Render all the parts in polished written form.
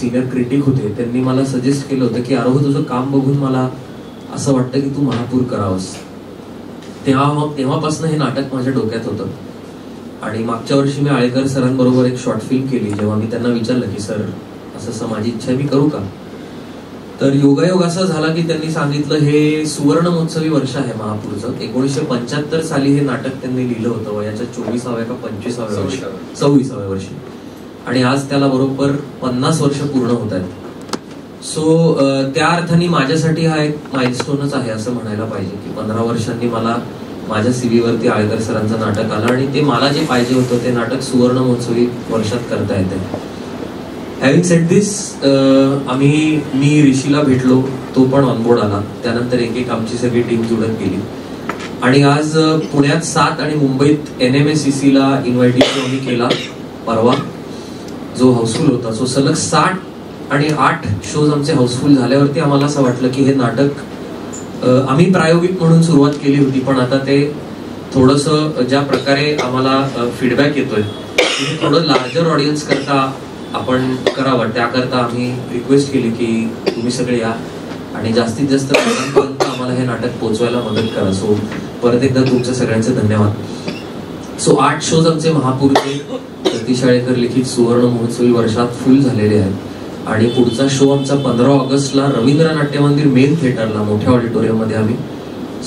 Senior critic होते, त्यांनी मला सजेस्ट केलं होतं की आरोह तुझं काम बघून मला असं वाटतं की तू महापूर करावंस. तेव्हापासून हे नाटक माझ्या डोक्यात होतं. आणि मागच्या वर्षी मी आळेकर सरांबरोबर एक शॉर्ट फिल्म केली. जेव्हा मी त्यांना विचारलं की सर असं माझी इच्छा आहे, मी करू का? तर योगायोग असा झाला की त्यांनी सांगितलं हे सुवर्ण महोत्सवी वर्ष आहे महापूरचं. 1975 साली हे नाटक त्यांनी लिहिलं होतं, वयाच्या 24व्या का 25व्या वर्षी, 26व्या वर्षी. आणि आज त्याला बरोबर 50 वर्ष पूर्ण होत आहेत. सो त्या अर्थाने माझ्यासाठी हा एक माइलस्टोनच आहे असं म्हणायला पाहिजे की 15 वर्षांनी मला माझ्या CV वरती आळेकर सरांचं नाटक आलं आणि ते मला जे पाहिजे होतं ते नाटक सुवर्ण महोत्सवी वर्षात करता येते. हॅव्हिंग सेड दिस, मी ऋषीला भेटलो, तो पण ऑनबोर्ड आला. त्यानंतर एक आमची सगळी टीम जुळत गेली आणि आज पुण्यात 7 आणि मुंबईत NMACC ला इन्व्हायटेशन आम्ही केला परवा, जो हाऊसफुल होता. सो सलग 7 आणि 8 शोज आमचे हाऊसफुल झाल्यावरती आम्हाला असं वाटलं की हे नाटक आम्ही प्रायोगिक म्हणून सुरुवात केली होती, पण आता ते थोडंसं ज्या प्रकारे आम्हाला फीडबॅक येतोय थोडं लार्जर ऑडियन्स करता आपण करावं. त्याकरता आम्ही रिक्वेस्ट केली की तुम्ही सगळे या आणि जास्तीत जास्त लोकांपर्यंत आम्हाला हे नाटक पोहोचवायला मदत करा. सो परत एकदा तुमच्या सगळ्यांचे धन्यवाद. सो 8 शोज आमचे महापूरचे सतीश आळेकर लिखित सुवर्ण महोत्सवी वर्षात फुल झालेले आहेत आणि पुढचा शो आमचा 15 ऑगस्टला रवींद्र नाट्य मंदिर मेन थिएटरला मोठ्या ऑडिटोरियम मध्ये आम्ही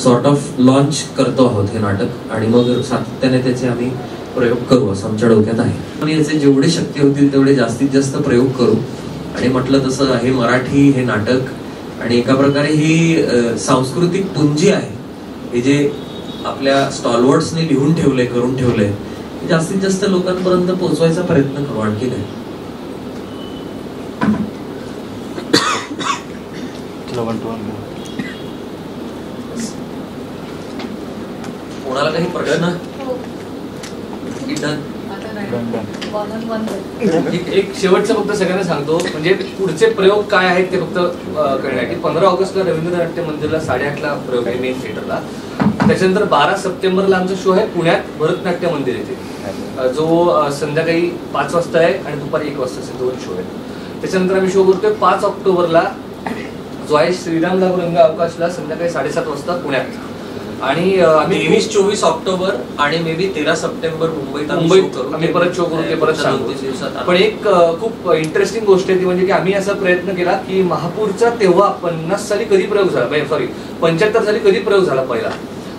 सॉर्ट ऑफ लॉन्च करतो आहोत हे नाटक आणि मग सातत्याने त्याचे आम्ही प्रयोग करू असं आमच्या डोक्यात आहे. आणि याचे जेवढे शक्य होतील तेवढे जास्तीत जास्त प्रयोग करू. आणि म्हटलं तसं हे मराठी, हे नाटक आणि एका प्रकारे ही सांस्कृतिक पुंजी आहे. हे जे आपल्या स्टॉलवर्ड्सने लिहून ठेवलंय, करून ठेवलंय, जास्तीत जास्त लोकांपर्यंत पोहोचवायचा प्रयत्न करू. आणखी काय कोणाला काही प्रश्न? एक शेवटचं फक्त सगळ्यांना सांगतो, म्हणजे पुढचे प्रयोग काय आहेत ते फक्त कळण्यासाठी. 15 ऑगस्टला रवींद्र नाट्य मंदिरला 8:30ला प्रयोग आहे मेन थिएटरला. त्याच्यानंतर 12 सप्टेंबरला आमचा शो आहे पुण्यात भरतनाट्य मंदिर येथे, जो संध्याकाळी 5 वाजता आहे आणि दुपारी 1 वाजता असे 2 शो आहेत. त्याच्यानंतर आम्ही शो करतोय 5 ऑक्टोबरला जो आहे श्रीराम लागू रंग अवकाशला संध्याकाळी 7:30 वाजता पुण्यात. आणि 23-24 ऑक्टोबर आणि मे बी 13 सप्टेंबर मुंबईत आम्ही परत शो करू, ते परत सांगू. पण एक खूप इंटरेस्टिंग गोष्ट आहे ती म्हणजे की आम्ही असा प्रयत्न केला की महापूरचा तेव्हा 50 साली कधी प्रयोग झाला, सॉरी 75 साली कधी प्रयोग झाला पहिला,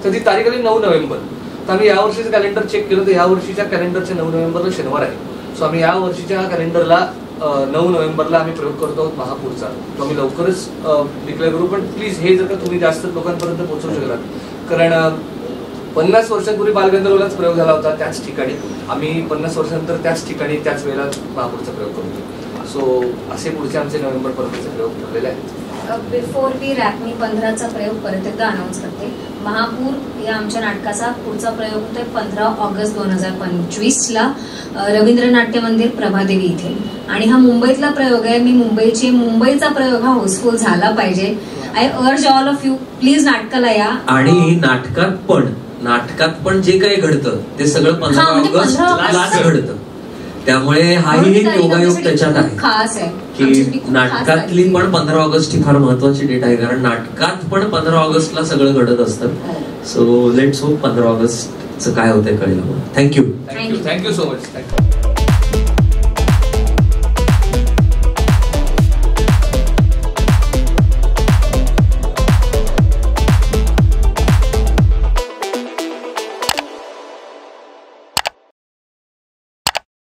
तर ती तारीख आली 9 नोव्हेंबर. तर आम्ही या वर्षीचं कॅलेंडर चेक केलं तर या वर्षीच्या कॅलेंडरच्या 9 नोव्हेंबरला शनिवार आहे. सो आम्ही या वर्षीच्या कॅलेंडरला 9 नोव्हेंबरला आम्ही प्रयोग करतो आहोत महापूरचा. तो आम्ही लवकरच डिक्लेअर करू. पण प्लीज हे जर का तुम्ही जास्त लोकांपर्यंत पोहोचवू शकलात, कारण 50 वर्षांपूर्वी बालगंधर्वलाच प्रयोग झाला होता त्याच ठिकाणी, आम्ही 50 वर्षांनंतर त्याच ठिकाणी त्याच वेळेला महापूरचा प्रयोग करतो. सो असे पुढचे आमचे नोव्हेंबर पर्यंतचे प्रयोग ठरलेले आहेत. बिफोर वी रॅप मी 15चा प्रयोग परत एकदा अनाऊन्स करते. महापूर या आमच्या नाटकाचा पुढचा प्रयोग होतोय 15 ऑगस्ट 2025ला रवींद्र नाट्य मंदिर प्रभादेवी इथे. आणि हा मुंबईतला प्रयोग आहे. मी मुंबईचा प्रयोग हा हाऊसफुल झाला पाहिजे. आय अर्ज ऑल ऑफ यू, प्लीज नाटकाला या. आणि नाटकात पण जे काही घडतं ते सगळं 15 ऑगस्टलाच घडतं. त्यामुळे हाही एक योगायोग त्याच्यात आहे खास आहे की नाटकातली पण 15 ऑगस्ट ही फार महत्वाची डेट आहे, कारण नाटकात पण 15 ऑगस्टला सगळं घडत असतं. सो लेट्स होप 15 ऑगस्टचं काय होतंय कळेल. Thank you so much.